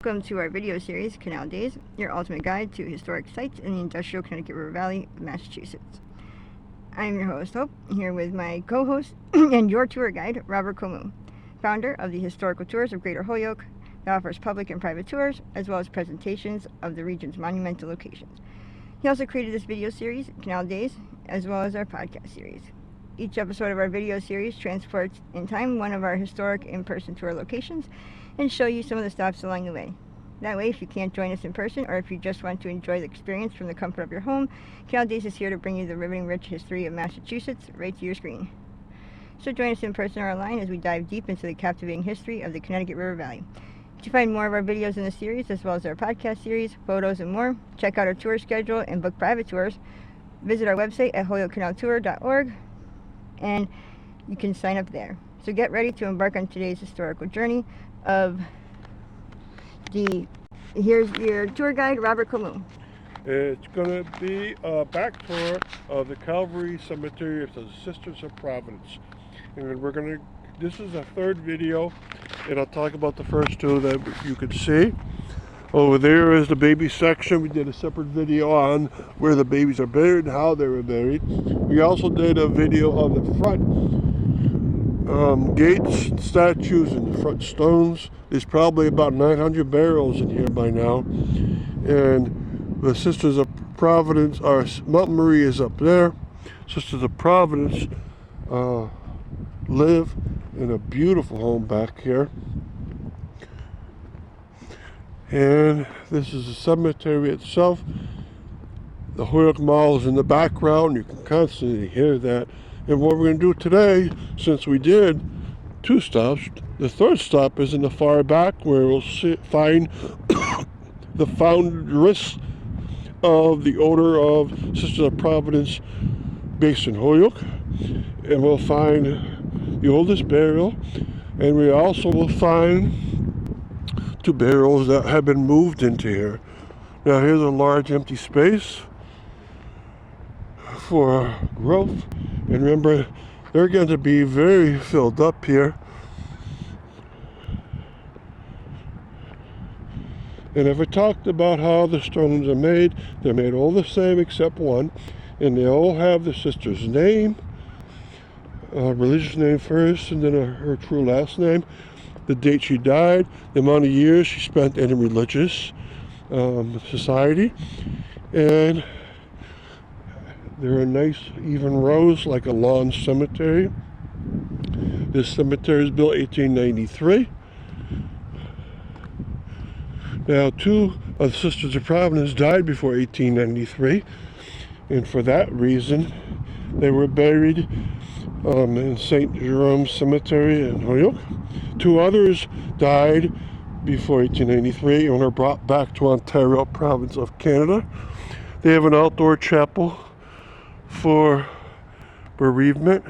Welcome to our video series, Canal Days, your ultimate guide to historic sites in the industrial Connecticut River Valley of Massachusetts. I'm your host, Hope, here with my co-host and your tour guide, Robert Comu, founder of the Historical Tours of Greater Holyoke, that offers public and private tours, as well as presentations of the region's monumental locations. He also created this video series, Canal Days, as well as our podcast series. Each episode of our video series transports in time one of our historic in-person tour locations and show you some of the stops along the way. That way, if you can't join us in person, or if you just want to enjoy the experience from the comfort of your home, Canal Days is here to bring you the riveting rich history of Massachusetts right to your screen. So join us in person or online as we dive deep into the captivating history of the Connecticut River Valley. To find more of our videos in the series, as well as our podcast series, photos, and more, check out our tour schedule and book private tours. Visit our website at holyokecanaltour.org, and you can sign up there. So get ready to embark on today's historical journey of here's your tour guide, Robert Comu. It's going to be a back tour of the Calvary Cemetery of the Sisters of Providence. And this is the third video, and I'll talk about the first two that you can see. Over there is the baby section. We did a separate video on where the babies are buried and how they were buried. We also did a video of the front gates, statues, and the front stones. There's probably about 900 burials in here by now. And the Sisters of Providence, Mount Marie is up there. Sisters of Providence live in a beautiful home back here. And this is the cemetery itself. The Holyoke Mall is in the background. You can constantly hear that. And what we're going to do today, since we did two stops, the third stop is in the far back, where we'll find the foundress of the Order of Sisters of Providence based in Holyoke. And we'll find the oldest burial. And we also will find two burials that have been moved into here. Now here's a large empty space for growth. And remember, they're going to be very filled up here. And if I talked about how the stones are made, they're made all the same except one. And they all have the sister's name, religious name first, and then her true last name, the date she died, the amount of years she spent in a religious society. And they're in nice even rows like a lawn cemetery. This cemetery is built 1893. Now, two of the Sisters of Providence died before 1893, and for that reason they were buried in St. Jerome's Cemetery in Holyoke. Two others died before 1893 and were brought back to Ontario, province of Canada. They have an outdoor chapel for bereavement.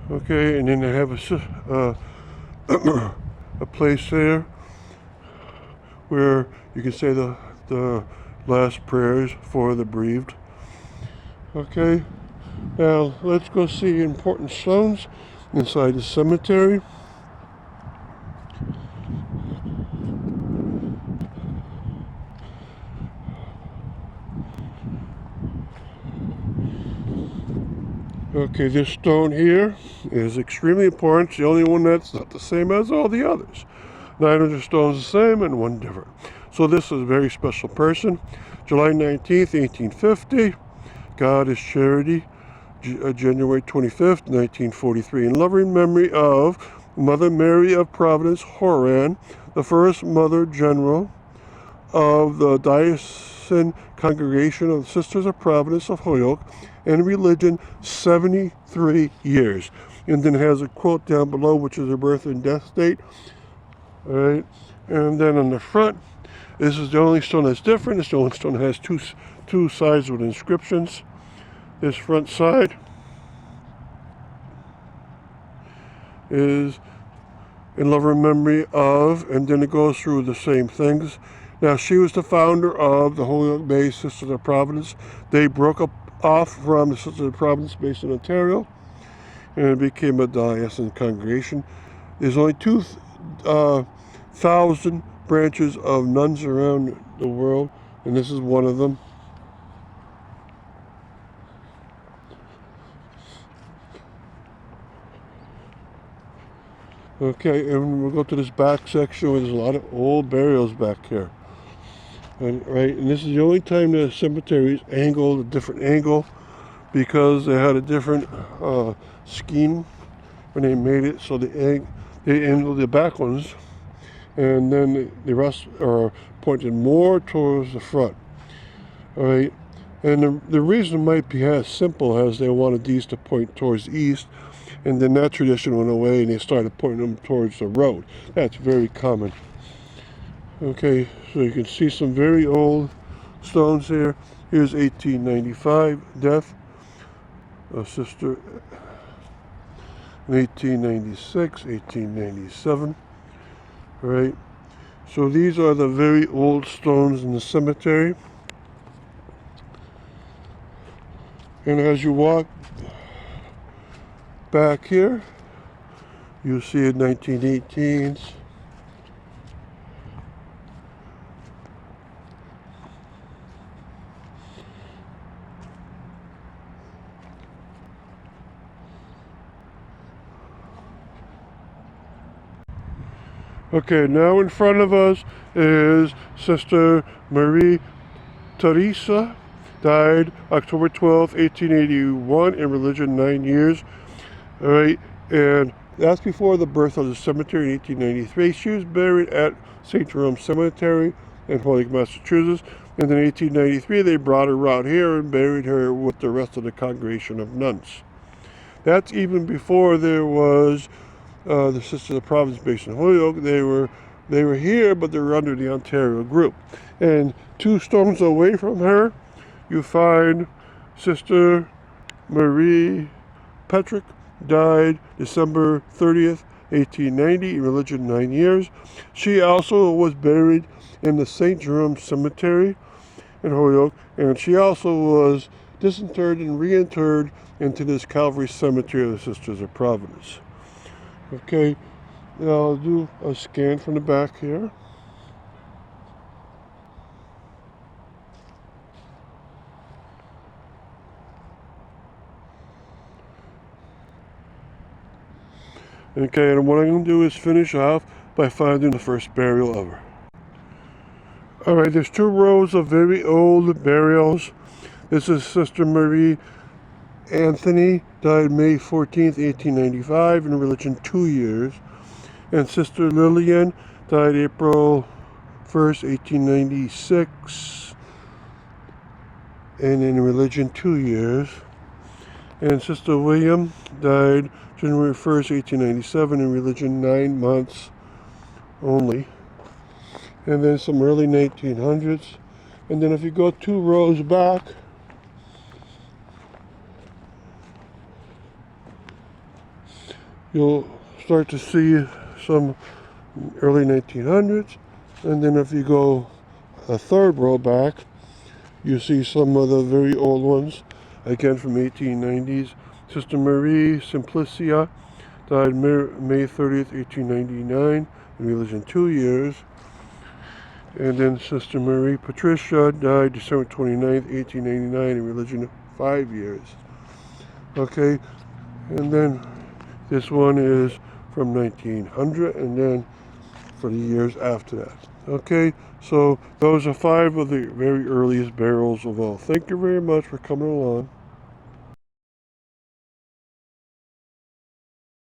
Okay, and then they have a place there where you can say the last prayers for the bereaved. Okay, now let's go see important stones inside the cemetery. Okay, this stone here is extremely important. It's the only one that's not the same as all the others. 900 stones the same and one different. So this is a very special person. July 19th, 1850. God is Charity. January 25th, 1943. In loving memory of Mother Mary of Providence Horan, the first Mother General of the Diocesan Congregation of the Sisters of Providence of Holyoke, and religion 73 years. And then it has a quote down below, which is her birth and death date. All right, and then on the front, this is the only stone that's different. This only stone has two sides with inscriptions. This front side is in loving memory of, and then it goes through the same things. Now, she was the founder of the Holyoke-based Sisters of Providence. They broke off from the Sisters of Providence based in Ontario, and it became a diocesan congregation. There's only 2,000 branches of nuns around the world, and this is one of them. Okay, and we'll go to this back section where there's a lot of old burials back here. And this is the only time the cemetery is angled a different angle, because they had a different scheme when they made it, so they angled the back ones, and then the rest are pointed more towards the front. All right, and the reason might be as simple as they wanted these to point towards the east, and then that tradition went away and they started pointing them towards the road. That's very common. Okay, so you can see some very old stones here. Here's 1895 death of Sister, in 1896, 1897. All right, so these are the very old stones in the cemetery. And as you walk back here, you'll see a 1918s. Okay, now in front of us is Sister Marie Teresa, died October 12, 1881, in religion 9 years. All right, and that's before the birth of the cemetery in 1893. She was buried at St. Jerome Cemetery in Holyoke, Massachusetts. And in 1893, they brought her out here and buried her with the rest of the congregation of nuns. That's even before there was the Sisters of the Providence of Holyoke. They were here, but they were under the Ontario group. And 2 stones away from her, you find Sister Marie Petrick, died December 30th, 1890, in religion 9 years. She also was buried in the St. Jerome Cemetery in Holyoke, and she also was disinterred and reinterred into this Calvary Cemetery of the Sisters of Providence. Okay, now I'll do a scan from the back here. Okay, and what I'm going to do is finish off by finding the first burial of her. Alright, there's 2 rows of very old burials. This is Sister Marie Anthony, died May 14th, 1895, in religion 2 years. And Sister Lillian, died April 1st, 1896, and in religion 2 years. And Sister William died January 1st, 1897, in religion 9 months only. And then some early 1900s. And then if you go 2 rows back, you'll start to see some early 1900s. And then if you go a 3rd row back, you see some of the very old ones, again from 1890s. Sister Marie Simplicia, died May 30th, 1899, in religion 2 years. And then Sister Marie Patricia, died December 29th, 1899, in religion 5 years. Okay, and then this one is from 1900, and then for the years after that. Okay, so those are 5 of the very earliest burials of all. Thank you very much for coming along.